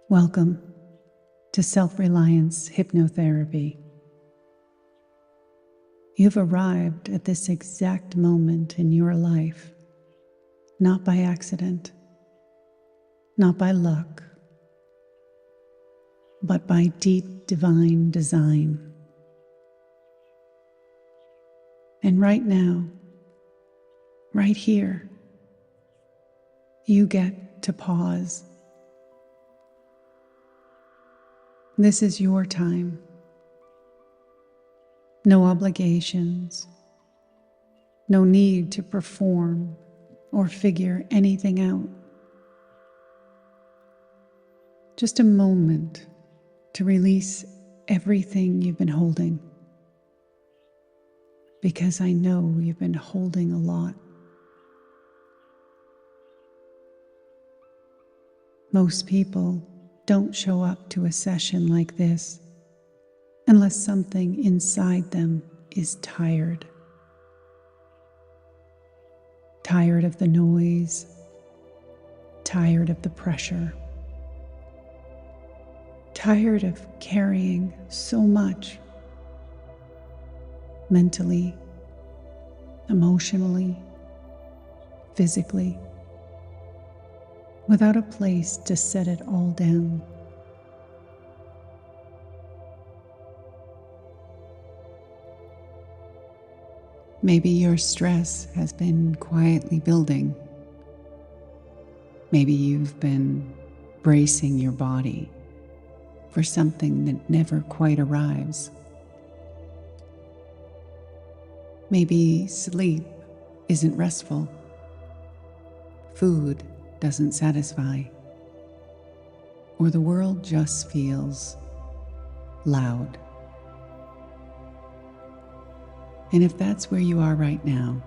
Welcome to Self-Reliance Hypnotherapy. You've arrived at this exact moment in your life, not by accident, not by luck, but by deep divine design. And right now, right here, you get to pause. This is your time. No obligations, no need to perform or figure anything out. Just a moment to release everything you've been holding, because I know you've been holding a lot. Most people don't show up to a session like this unless something inside them is tired. Tired of the noise, tired of the pressure, tired of carrying so much mentally, emotionally, physically, without a place to set it all down. Maybe your stress has been quietly building. Maybe you've been bracing your body for something that never quite arrives. Maybe sleep isn't restful. Food doesn't satisfy. Or the world just feels loud. And if that's where you are right now,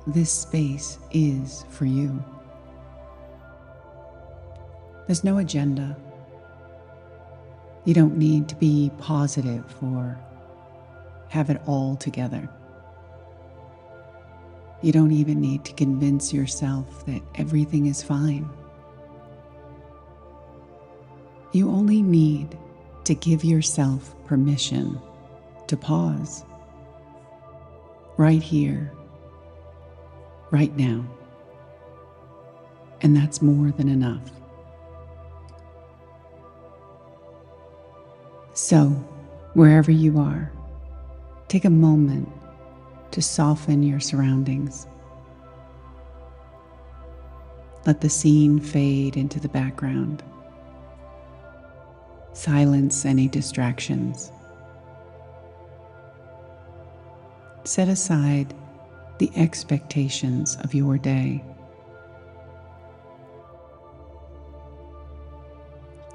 this space is for you. There's no agenda. You don't need to be positive or have it all together. You don't even need to convince yourself that everything is fine. You only need to give yourself permission to pause. Right here, right now. And that's more than enough. So, wherever you are, take a moment to soften your surroundings. Let the scene fade into the background. Silence any distractions. Set aside the expectations of your day.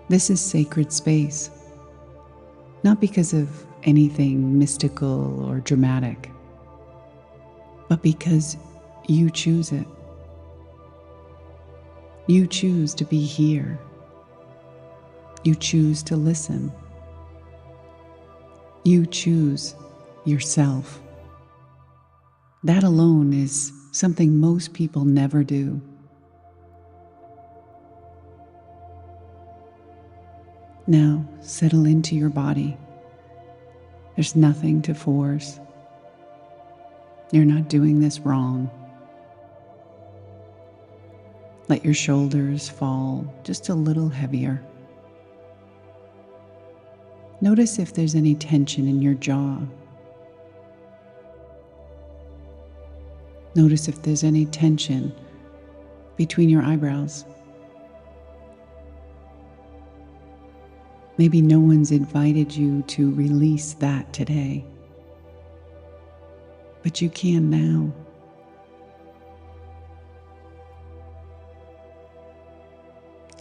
This is sacred space, not because of anything mystical or dramatic, but because you choose it. You choose to be here. You choose to listen. You choose yourself. That alone is something most people never do. Now, settle into your body. There's nothing to force. You're not doing this wrong. Let your shoulders fall just a little heavier. Notice if there's any tension in your jaw. Notice if there's any tension between your eyebrows. Maybe no one's invited you to release that today, but you can now.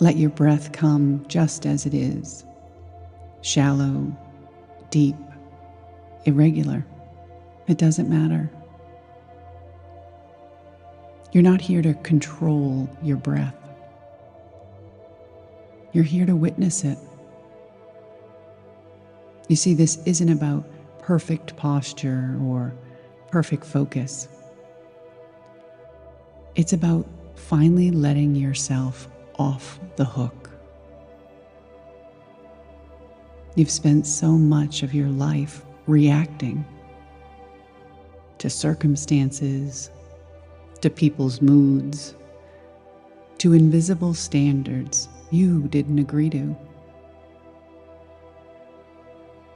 Let your breath come just as it is, shallow, deep, irregular. It doesn't matter. You're not here to control your breath. You're here to witness it. You see, this isn't about perfect posture or perfect focus. It's about finally letting yourself off the hook You've spent so much of your life reacting to circumstances, to people's moods, to invisible standards you didn't agree to.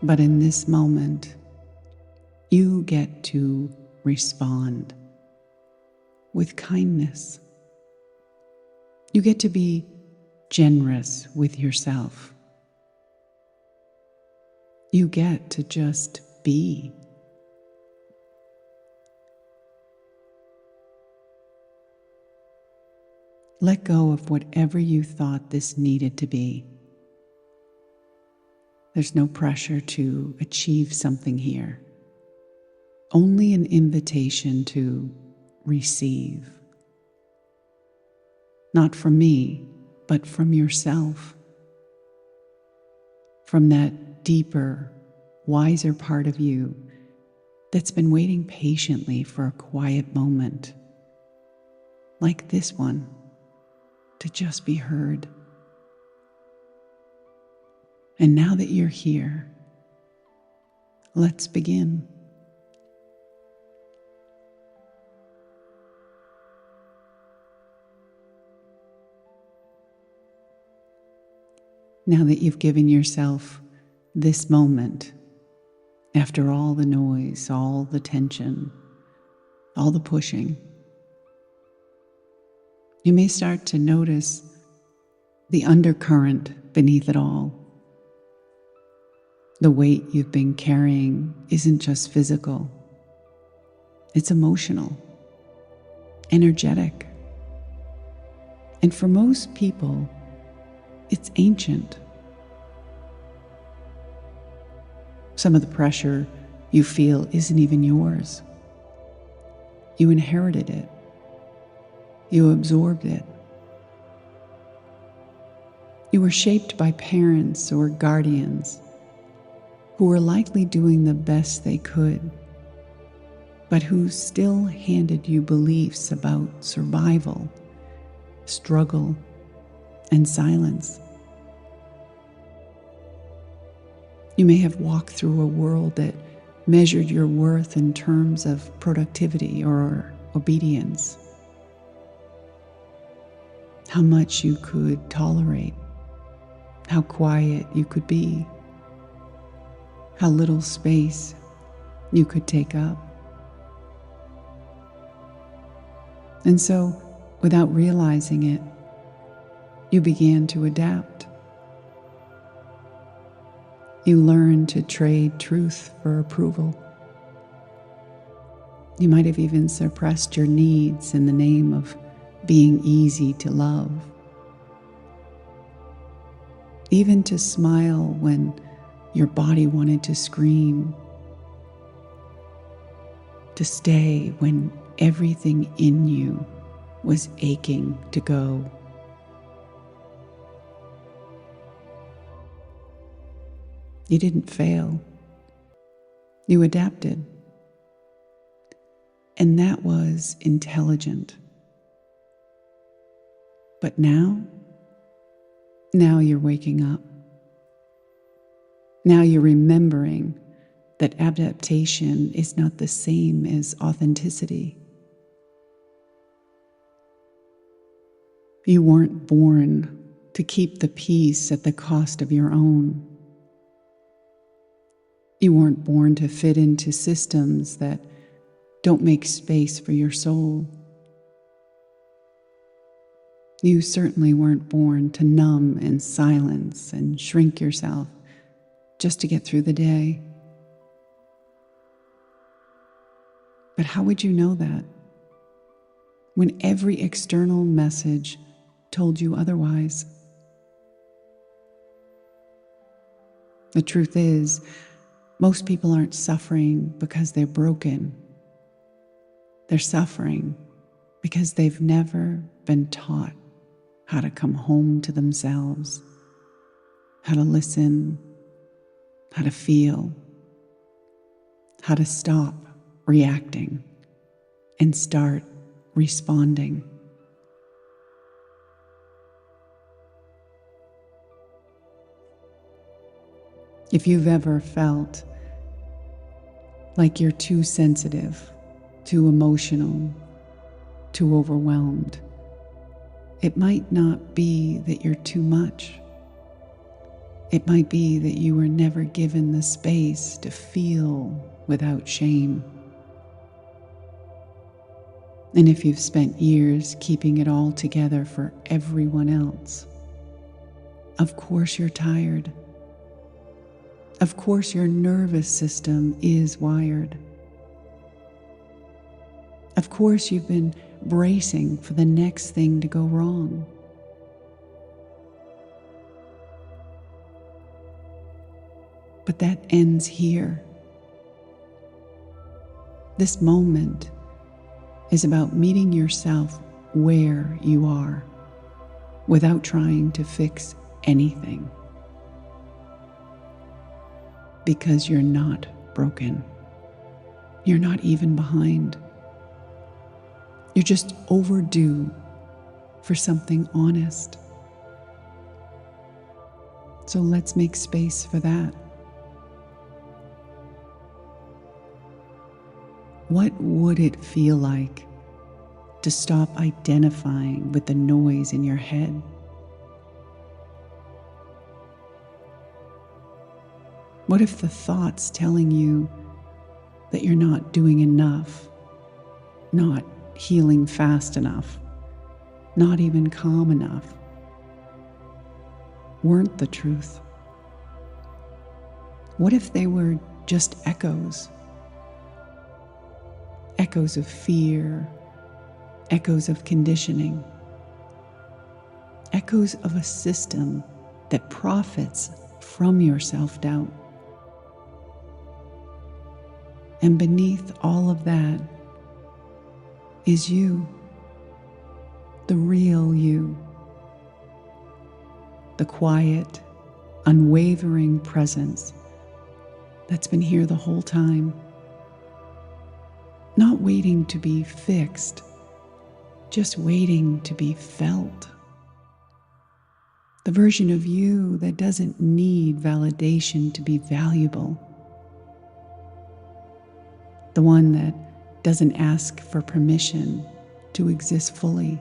But in this moment, you get to respond with kindness. You get to be generous with yourself. You get to just be. Let go of whatever you thought this needed to be. There's no pressure to achieve something here, only an invitation to receive. Not from me, but from yourself, from that deeper, wiser part of you that's been waiting patiently for a quiet moment, like this one, to just be heard. And now that you're here, let's begin. Now that you've given yourself this moment, after all the noise, all the tension, all the pushing, you may start to notice the undercurrent beneath it all. The weight you've been carrying isn't just physical, it's emotional, energetic, and for most people, it's ancient. Some of the pressure you feel isn't even yours. You inherited it. You absorbed it. You were shaped by parents or guardians who were likely doing the best they could, but who still handed you beliefs about survival, struggle, and silence. You may have walked through a world that measured your worth in terms of productivity or obedience, how much you could tolerate, how quiet you could be, how little space you could take up. And so, without realizing it, you began to adapt. You learned to trade truth for approval. You might have even suppressed your needs in the name of being easy to love. Even to smile when your body wanted to scream. To stay when everything in you was aching to go. You didn't fail. You adapted. And that was intelligent. But now you're waking up. Now you're remembering that adaptation is not the same as authenticity. You weren't born to keep the peace at the cost of your own. You weren't born to fit into systems that don't make space for your soul. You certainly weren't born to numb and silence and shrink yourself just to get through the day. But how would you know that when every external message told you otherwise? The truth is, most people aren't suffering because they're broken. They're suffering because they've never been taught how to come home to themselves, how to listen, how to feel, how to stop reacting and start responding. If you've ever felt like you're too sensitive, too emotional, too overwhelmed, it might not be that you're too much. It might be that you were never given the space to feel without shame. And if you've spent years keeping it all together for everyone else, of course you're tired. Of course your nervous system is wired. Of course you've been bracing for the next thing to go wrong. But that ends here. This moment is about meeting yourself where you are without trying to fix anything. Because you're not broken. You're not even behind. You're just overdue for something honest. So let's make space for that. What would it feel like to stop identifying with the noise in your head? What if the thoughts telling you that you're not doing enough, not healing fast enough, not even calm enough, weren't the truth? What if they were just echoes? Echoes of fear, echoes of conditioning, echoes of a system that profits from your self-doubt. And beneath all of that is you, the real you, the quiet, unwavering presence that's been here the whole time. Not waiting to be fixed, just waiting to be felt. The version of you that doesn't need validation to be valuable. The one that doesn't ask for permission to exist fully.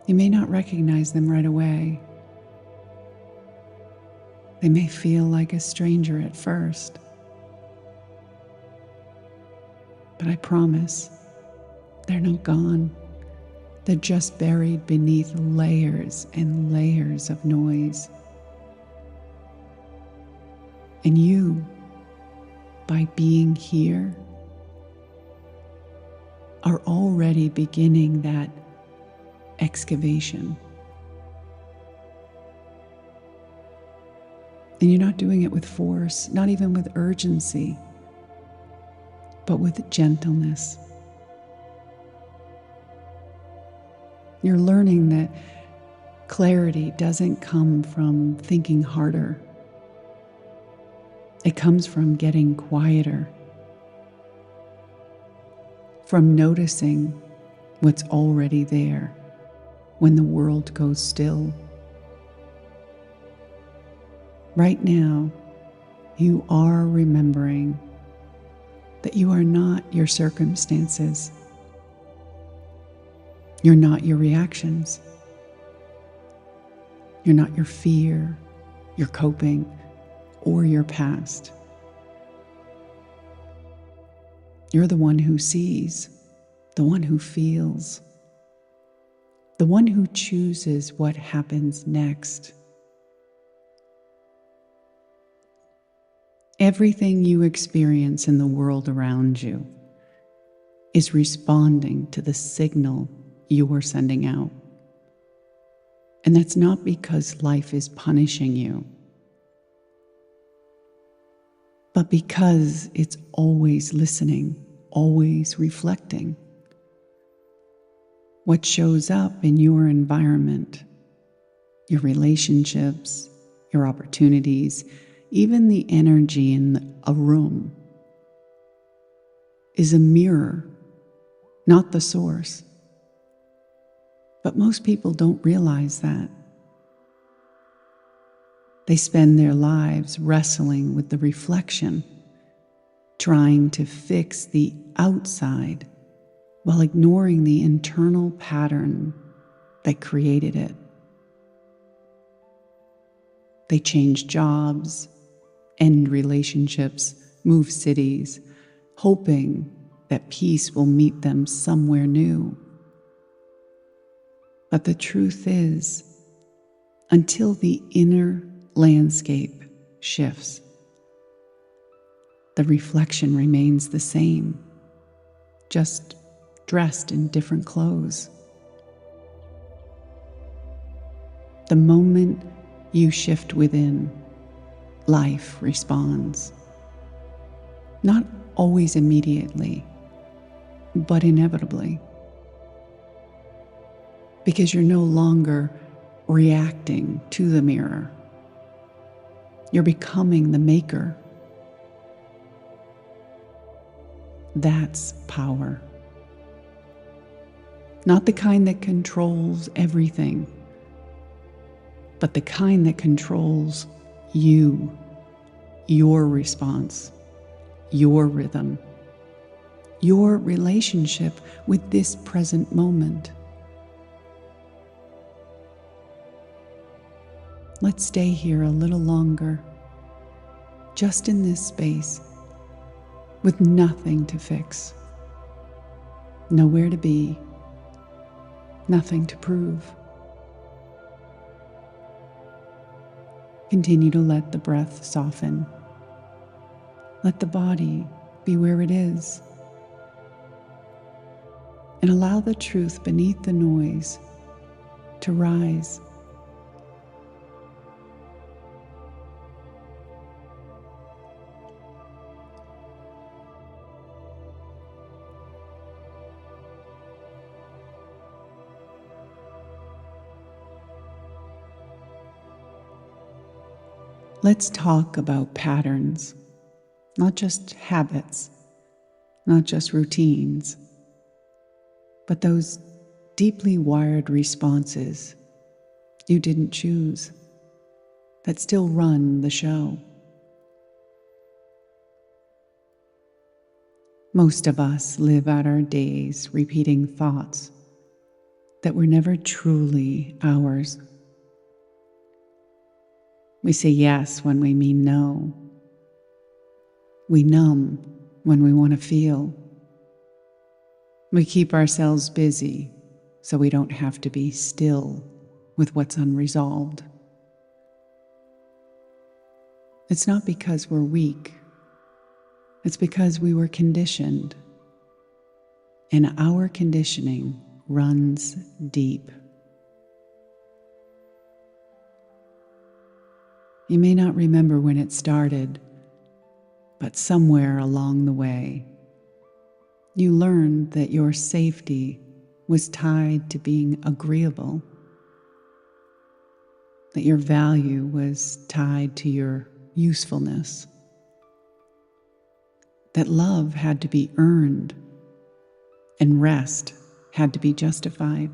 You may not recognize them right away. They may feel like a stranger at first, but I promise they're not gone. They're just buried beneath layers and layers of noise. And you, by being here, are already beginning that excavation. And you're not doing it with force, not even with urgency, but with gentleness. You're learning that clarity doesn't come from thinking harder. It comes from getting quieter, from noticing what's already there when the world goes still. Right now, you are remembering that you are not your circumstances. You're not your reactions. You're not your fear, your coping, or your past. You're the one who sees, the one who feels, the one who chooses what happens next. Everything you experience in the world around you is responding to the signal you are sending out. And that's not because life is punishing you, but because it's always listening, always reflecting. What shows up in your environment, your relationships, your opportunities, even the energy in a room, is a mirror, not the source. But most people don't realize that. They spend their lives wrestling with the reflection, trying to fix the outside while ignoring the internal pattern that created it. They change jobs, end relationships, move cities, hoping that peace will meet them somewhere new. But the truth is, until the inner landscape shifts, the reflection remains the same, just dressed in different clothes. The moment you shift within, life responds. Not always immediately, but inevitably. Because you're no longer reacting to the mirror. You're becoming the maker. That's power. Not the kind that controls everything, but the kind that controls you, your response, your rhythm, your relationship with this present moment. Let's stay here a little longer, just in this space, with nothing to fix, nowhere to be, nothing to prove. Continue to let the breath soften. Let the body be where it is. And allow the truth beneath the noise to rise. Let's talk about patterns, not just habits, not just routines, but those deeply wired responses you didn't choose that still run the show. Most of us live out our days repeating thoughts that were never truly ours. We say yes when we mean no. We numb when we want to feel. We keep ourselves busy so we don't have to be still with what's unresolved. It's not because we're weak. It's because we were conditioned. And our conditioning runs deep. You may not remember when it started, but somewhere along the way, you learned that your safety was tied to being agreeable, that your value was tied to your usefulness, that love had to be earned and rest had to be justified.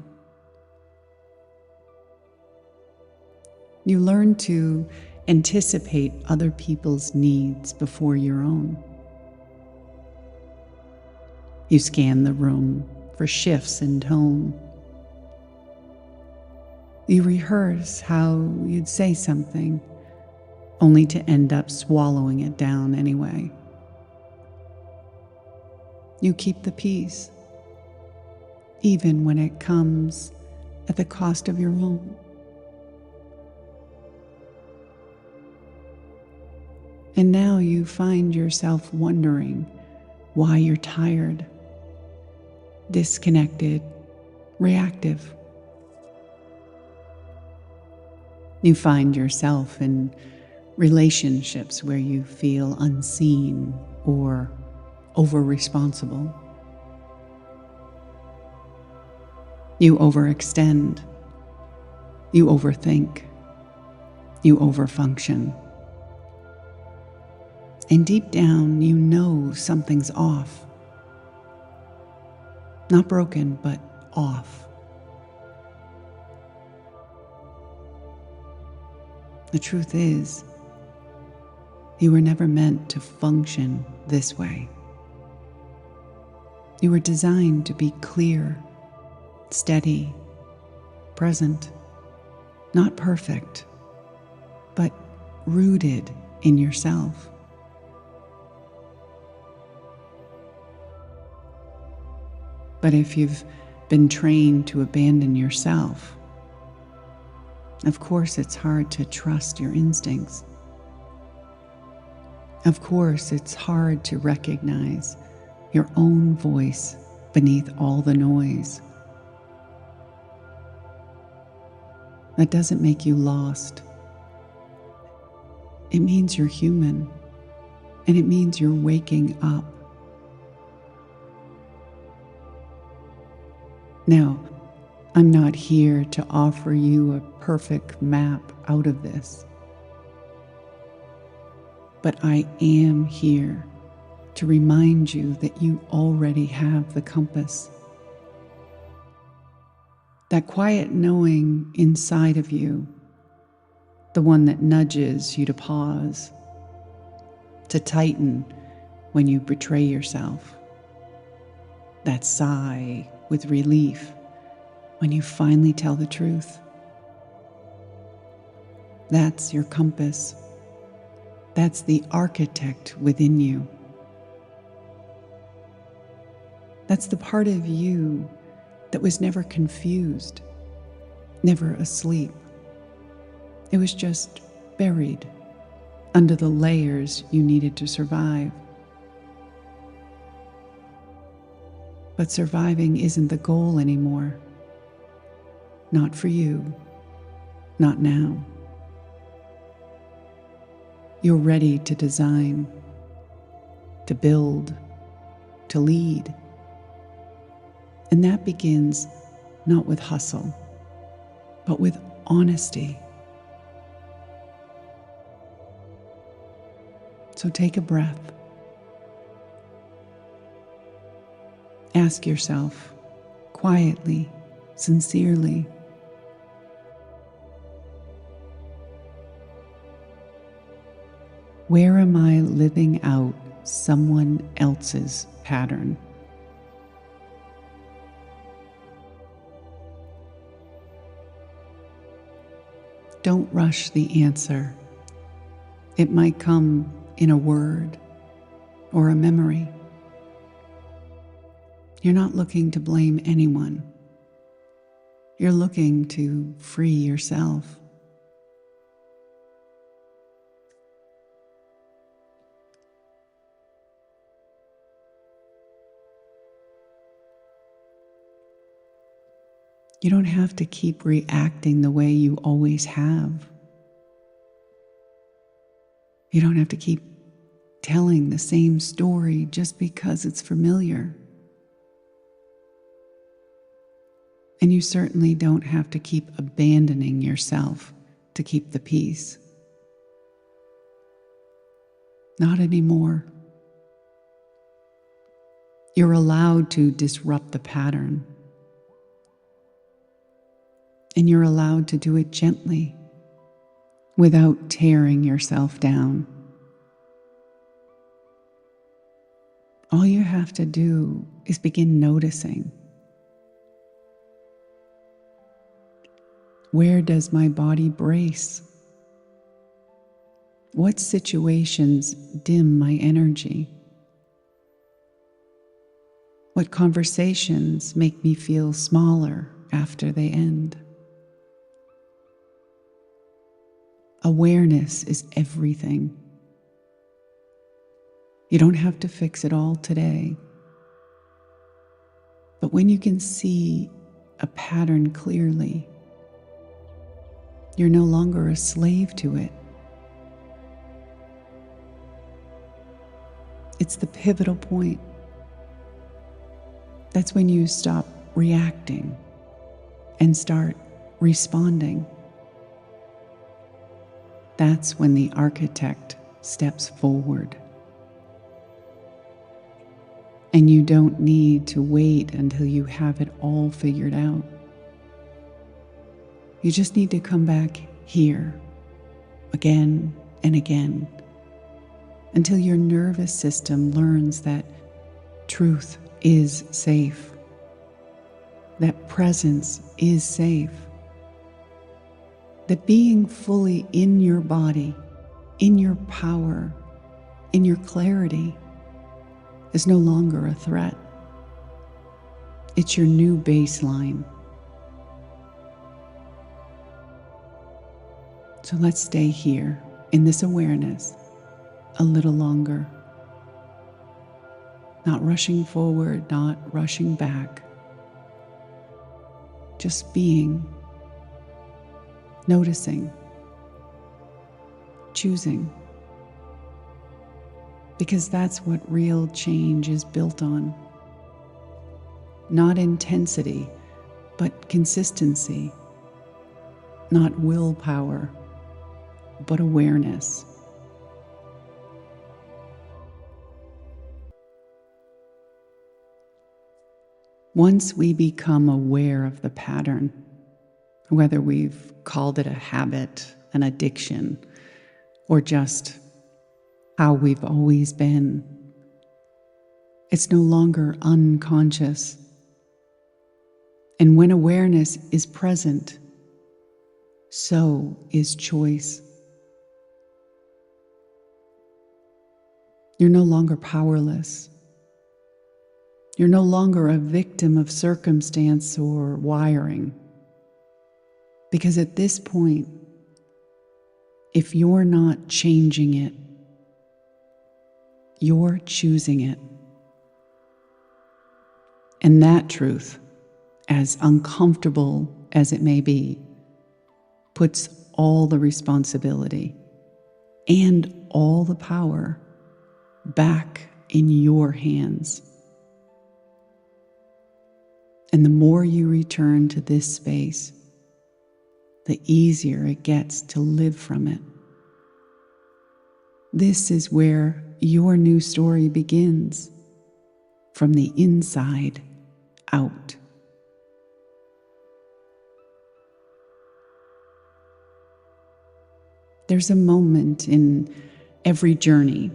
You learned to anticipate other people's needs before your own. You scan the room for shifts in tone. You rehearse how you'd say something, only to end up swallowing it down anyway. You keep the peace, even when it comes at the cost of your own. And now you find yourself wondering why you're tired, disconnected, reactive. You find yourself in relationships where you feel unseen or over-responsible. You overextend. You overthink. You overfunction. And deep down, you know something's off. Not broken, but off. The truth is, you were never meant to function this way. You were designed to be clear, steady, present, not perfect, but rooted in yourself. But if you've been trained to abandon yourself, of course it's hard to trust your instincts. Of course it's hard to recognize your own voice beneath all the noise. That doesn't make you lost. It means you're human, and it means you're waking up. Now, I'm not here to offer you a perfect map out of this, but I am here to remind you that you already have the compass. That quiet knowing inside of you, the one that nudges you to pause, to tighten when you betray yourself, that sigh with relief when you finally tell the truth. That's your compass. That's the architect within you. That's the part of you that was never confused, never asleep. It was just buried under the layers you needed to survive. But surviving isn't the goal anymore. Not for you, not now. You're ready to design, to build, to lead. And that begins not with hustle, but with honesty. So take a breath. Ask yourself, quietly, sincerely, where am I living out someone else's pattern? Don't rush the answer. It might come in a word or a memory. You're not looking to blame anyone. You're looking to free yourself. You don't have to keep reacting the way you always have. You don't have to keep telling the same story just because it's familiar. And you certainly don't have to keep abandoning yourself to keep the peace. Not anymore. You're allowed to disrupt the pattern. And you're allowed to do it gently, without tearing yourself down. All you have to do is begin noticing. Where does my body brace? What situations dim my energy? What conversations make me feel smaller after they end? Awareness is everything. You don't have to fix it all today. But when you can see a pattern clearly, you're no longer a slave to it. It's the pivotal point. That's when you stop reacting and start responding. That's when the architect steps forward. And you don't need to wait until you have it all figured out. You just need to come back here again and again, until your nervous system learns that truth is safe, that presence is safe, that being fully in your body, in your power, in your clarity, is no longer a threat. It's your new baseline. So let's stay here in this awareness a little longer. Not rushing forward, not rushing back. Just being, noticing, choosing. Because that's what real change is built on. Not intensity, but consistency. Not willpower, but awareness. Once we become aware of the pattern, whether we've called it a habit, an addiction, or just how we've always been, it's no longer unconscious. And when awareness is present, so is choice. You're no longer powerless. You're no longer a victim of circumstance or wiring. Because at this point, if you're not changing it, you're choosing it. And that truth, as uncomfortable as it may be, puts all the responsibility and all the power back in your hands. And the more you return to this space, the easier it gets to live from it. This is where your new story begins, from the inside out. There's a moment in every journey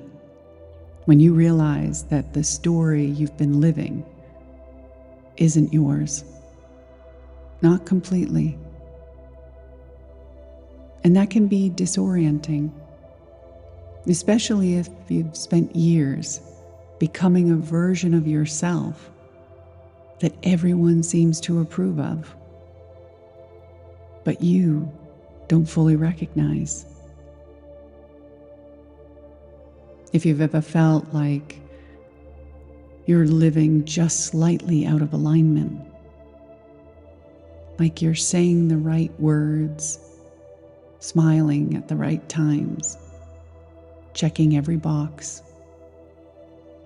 when you realize that the story you've been living isn't yours, not completely. And that can be disorienting, especially if you've spent years becoming a version of yourself that everyone seems to approve of, but you don't fully recognize. If you've ever felt like you're living just slightly out of alignment, like you're saying the right words, smiling at the right times, checking every box,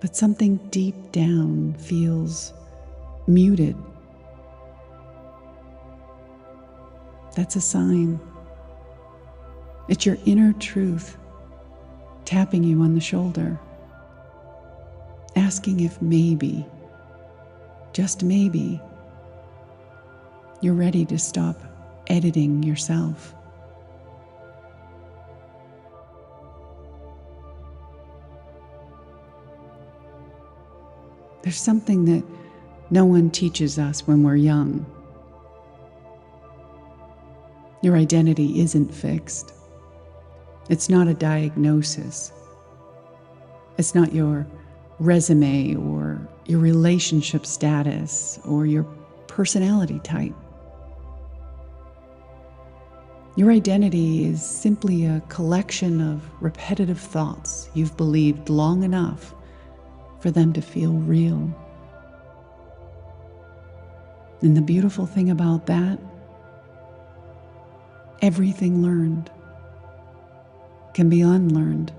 but something deep down feels muted, that's a sign. It's your inner truth tapping you on the shoulder, asking if maybe, just maybe, you're ready to stop editing yourself. There's something that no one teaches us when we're young. Your identity isn't fixed. It's not a diagnosis. It's not your resume or your relationship status or your personality type. Your identity is simply a collection of repetitive thoughts you've believed long enough for them to feel real. And the beautiful thing about that, everything learned can be unlearned.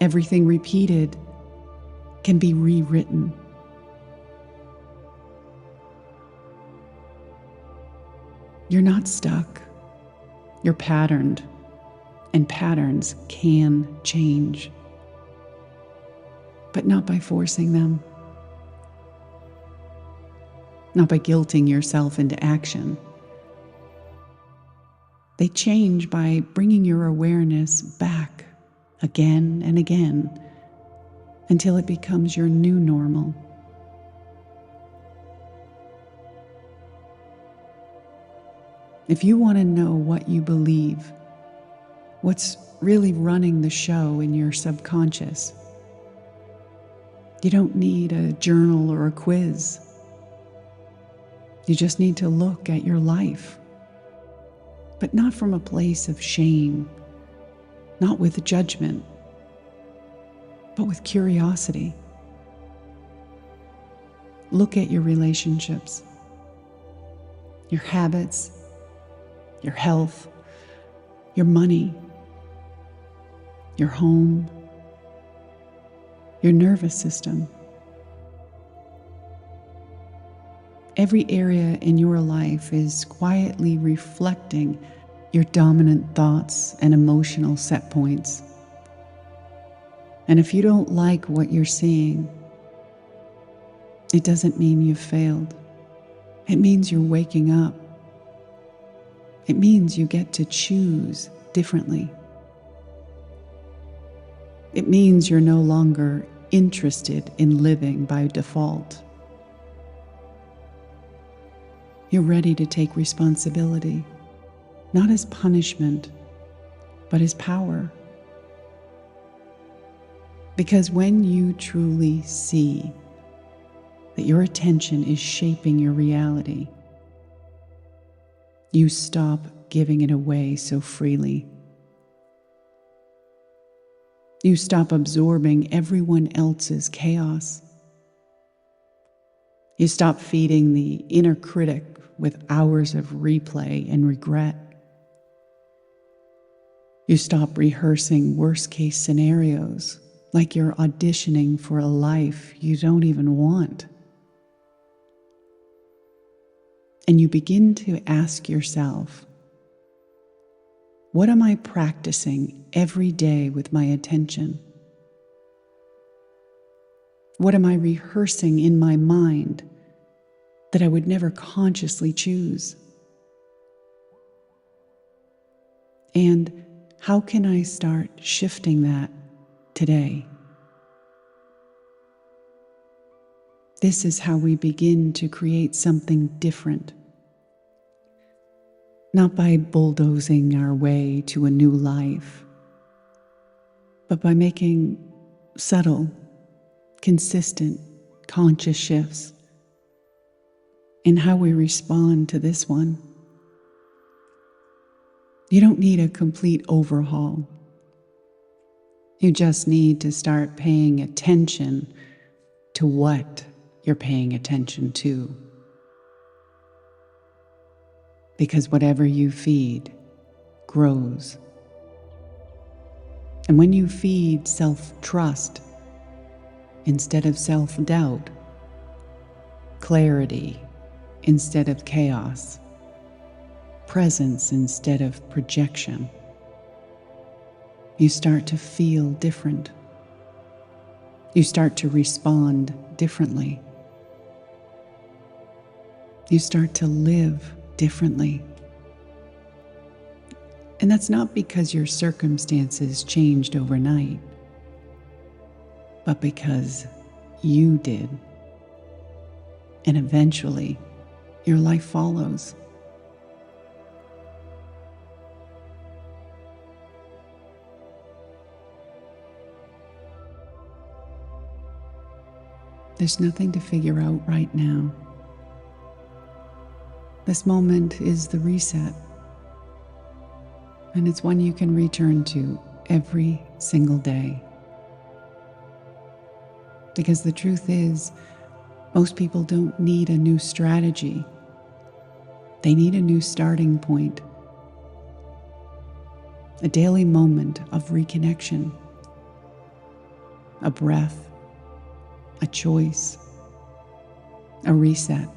Everything repeated can be rewritten. You're not stuck. You're patterned, and patterns can change, but not by forcing them, not by guilting yourself into action. They change by bringing your awareness back again and again until it becomes your new normal. If you want to know what you believe, what's really running the show in your subconscious, you don't need a journal or a quiz. You just need to look at your life, but not from a place of shame, not with judgment, but with curiosity. Look at your relationships, your habits, your health, your money, your home, your nervous system. Every area in your life is quietly reflecting your dominant thoughts and emotional set points. And if you don't like what you're seeing, it doesn't mean you've failed. It means you're waking up. It means you get to choose differently. It means you're no longer interested in living by default. You're ready to take responsibility, not as punishment, but as power. Because when you truly see that your attention is shaping your reality, you stop giving it away so freely. You stop absorbing everyone else's chaos. You stop feeding the inner critic with hours of replay and regret. You stop rehearsing worst-case scenarios like you're auditioning for a life you don't even want. And you begin to ask yourself, what am I practicing every day with my attention? What am I rehearsing in my mind that I would never consciously choose? And how can I start shifting that today? This is how we begin to create something different. Not by bulldozing our way to a new life, but by making subtle, consistent, conscious shifts in how we respond to this one. You don't need a complete overhaul. You just need to start paying attention to what you're paying attention to. Because whatever you feed grows. And when you feed self-trust instead of self-doubt, clarity instead of chaos, presence instead of projection, you start to feel different. You start to respond differently. You start to live differently. And that's not because your circumstances changed overnight, but because you did. And eventually, your life follows. There's nothing to figure out right now. This moment is the reset, and it's one you can return to every single day. Because the truth is, most people don't need a new strategy. They need a new starting point, a daily moment of reconnection, a breath, a choice, a reset.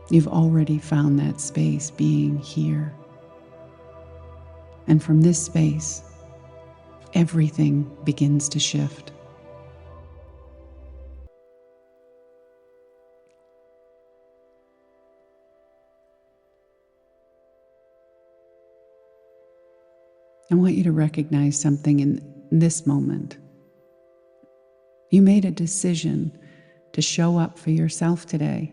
You've already found that space being here. And from this space, everything begins to shift. I want you to recognize something in this moment. You made a decision to show up for yourself today,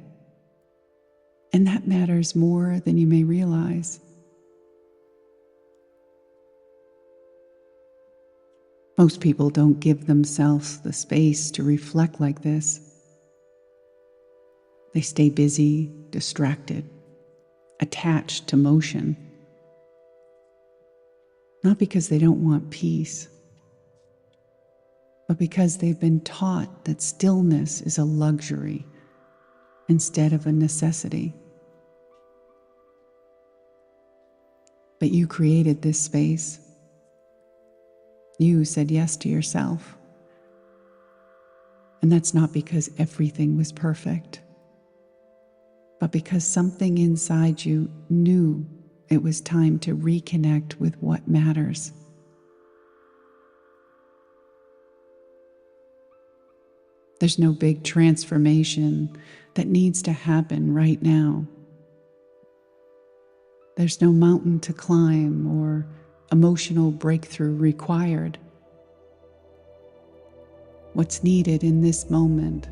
and that matters more than you may realize. Most people don't give themselves the space to reflect like this. They stay busy, distracted, attached to motion. Not because they don't want peace, but because they've been taught that stillness is a luxury instead of a necessity. But you created this space. You said yes to yourself. And that's not because everything was perfect, but because something inside you knew it was time to reconnect with what matters. There's no big transformation that needs to happen right now. There's no mountain to climb or emotional breakthrough required. What's needed in this moment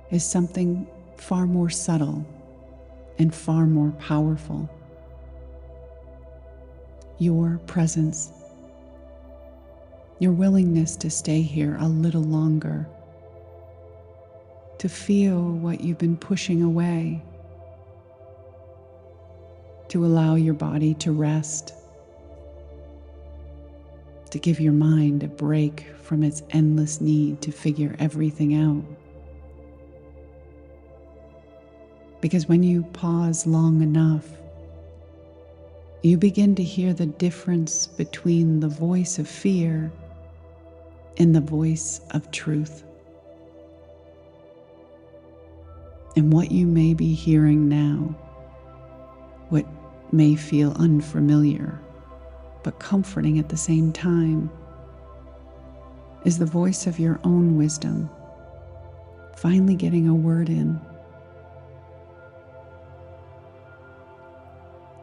is something far more subtle and far more powerful. Your presence, your willingness to stay here a little longer, to feel what you've been pushing away, to allow your body to rest, to give your mind a break from its endless need to figure everything out. Because when you pause long enough, you begin to hear the difference between the voice of fear and the voice of truth. And what you may be hearing now, what may feel unfamiliar but comforting at the same time, is the voice of your own wisdom, finally getting a word in.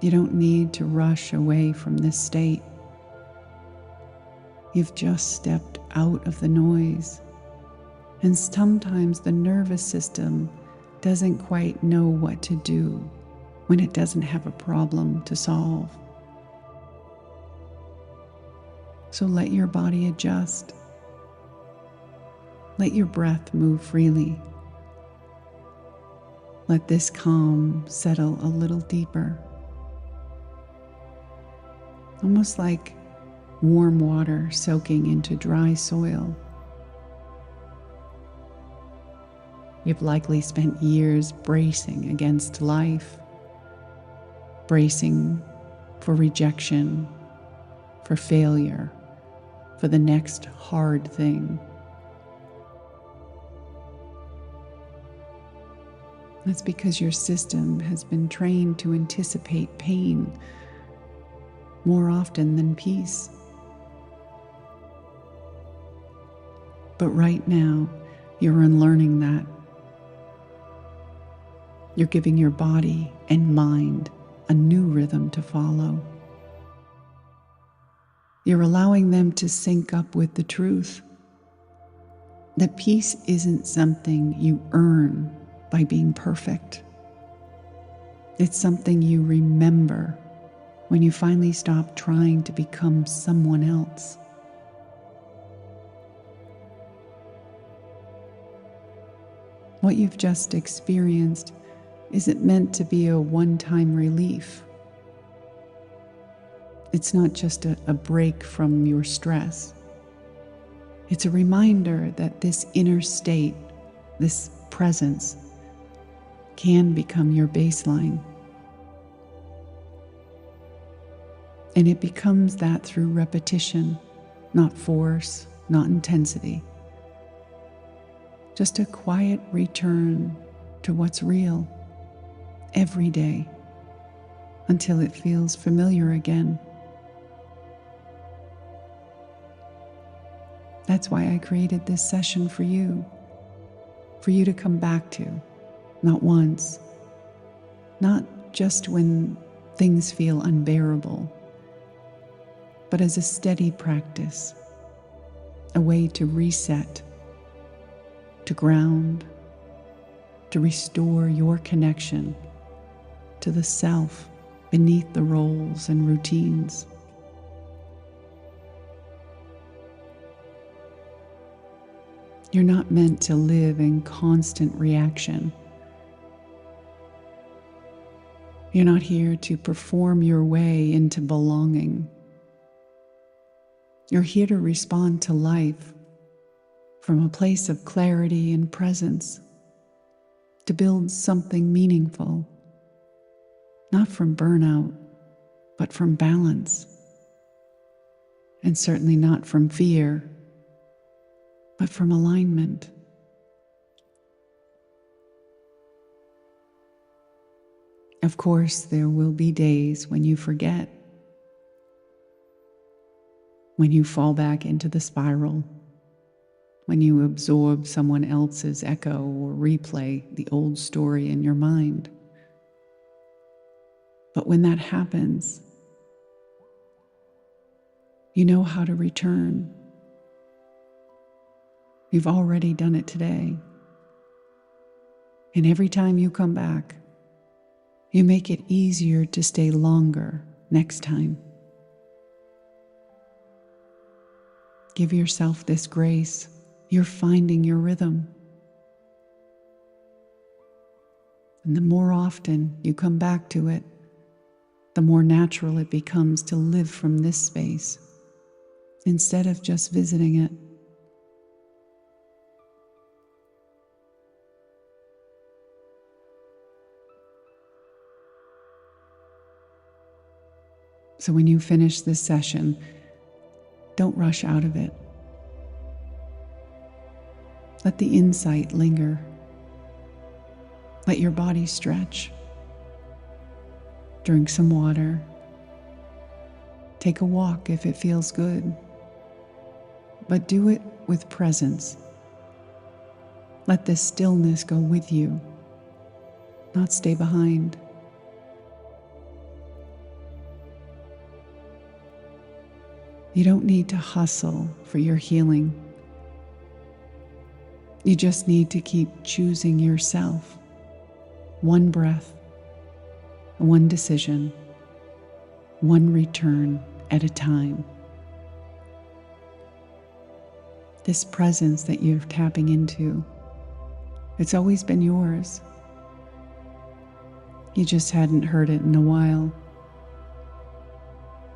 You don't need to rush away from this state. You've just stepped out of the noise. And sometimes the nervous system doesn't quite know what to do when it doesn't have a problem to solve. So let your body adjust. Let your breath move freely. Let this calm settle a little deeper. Almost like warm water soaking into dry soil. You've likely spent years bracing against life, bracing for rejection, for failure, for the next hard thing. That's because your system has been trained to anticipate pain more often than peace. But right now, you're unlearning that. You're giving your body and mind a new rhythm to follow. You're allowing them to sync up with the truth that peace isn't something you earn by being perfect. It's something you remember when you finally stop trying to become someone else. What you've just experienced isn't meant to be a one-time relief. It's not just a break from your stress. It's a reminder that this inner state, this presence, can become your baseline. And it becomes that through repetition, not force, not intensity. Just a quiet return to what's real every day until it feels familiar again. That's why I created this session for you to come back to, not once, not just when things feel unbearable, but as a steady practice, a way to reset, to ground, to restore your connection to the self beneath the roles and routines. You're not meant to live in constant reaction. You're not here to perform your way into belonging. You're here to respond to life from a place of clarity and presence, to build something meaningful, not from burnout, but from balance, and certainly not from fear, but from alignment. Of course, there will be days when you forget, when you fall back into the spiral, when you absorb someone else's echo or replay the old story in your mind. But when that happens, you know how to return. You've already done it today. And every time you come back, you make it easier to stay longer next time. Give yourself this grace. You're finding your rhythm. And the more often you come back to it, the more natural it becomes to live from this space instead of just visiting it. So when you finish this session, don't rush out of it. Let the insight linger. Let your body stretch. Drink some water. Take a walk if it feels good. But do it with presence. Let this stillness go with you, not stay behind. You don't need to hustle for your healing. You just need to keep choosing yourself, one breath, one decision, one return at a time. This presence that you're tapping into, it's always been yours. You just hadn't heard it in a while.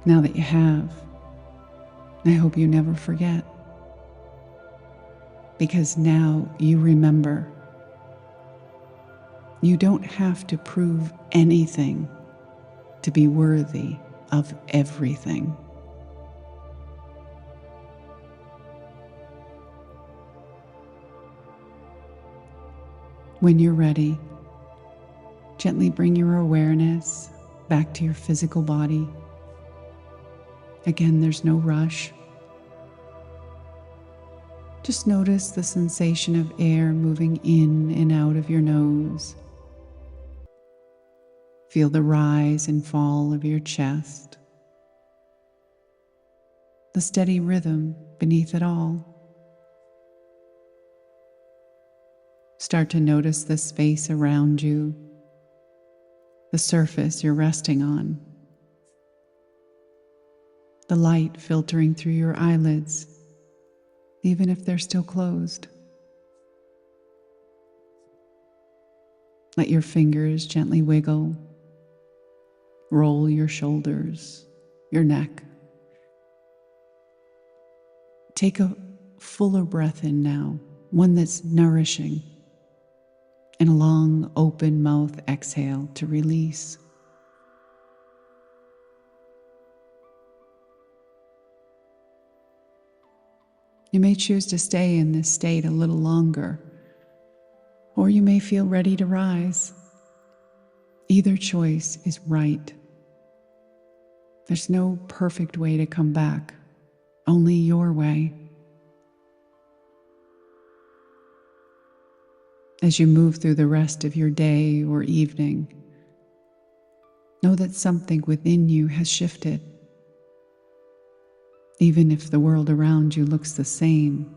Now that you have, I hope you never forget. Because now you remember. You don't have to prove anything to be worthy of everything. When you're ready, gently bring your awareness back to your physical body. Again, there's no rush. Just notice the sensation of air moving in and out of your nose. Feel the rise and fall of your chest. The steady rhythm beneath it all. Start to notice the space around you, the surface you're resting on, the light filtering through your eyelids, even if they're still closed. Let your fingers gently wiggle. Roll your shoulders, your neck. Take a fuller breath in now, one that's nourishing, and a long, open mouth exhale to release. You may choose to stay in this state a little longer, or you may feel ready to rise. Either choice is right. There's no perfect way to come back, only your way. As you move through the rest of your day or evening, know that something within you has shifted. Even if the world around you looks the same,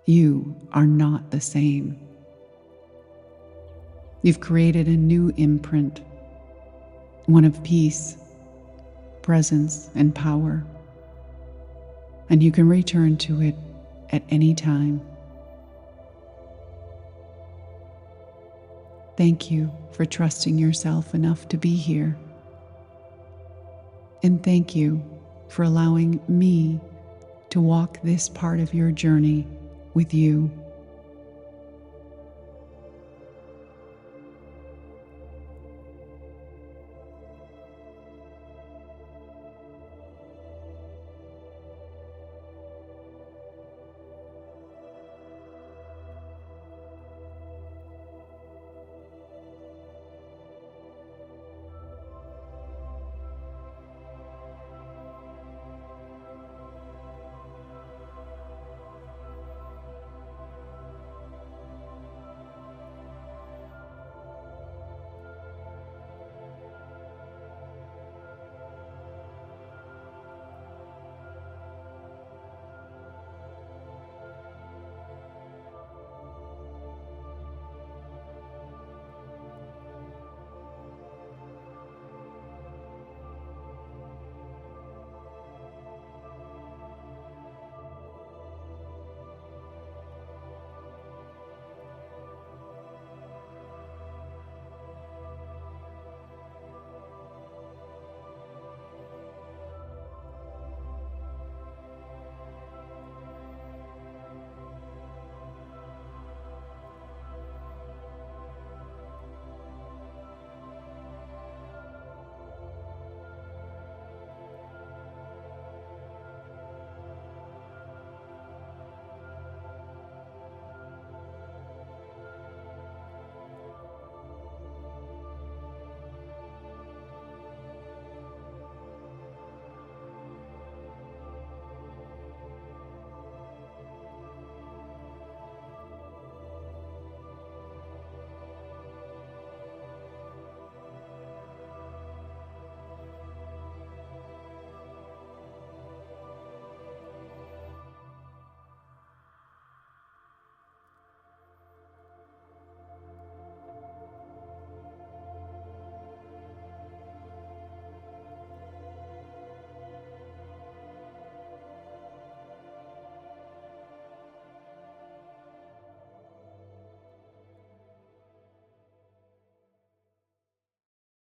you are not the same. You've created a new imprint, one of peace, presence, and power, and you can return to it at any time. Thank you for trusting yourself enough to be here. And thank you for allowing me to walk this part of your journey with you.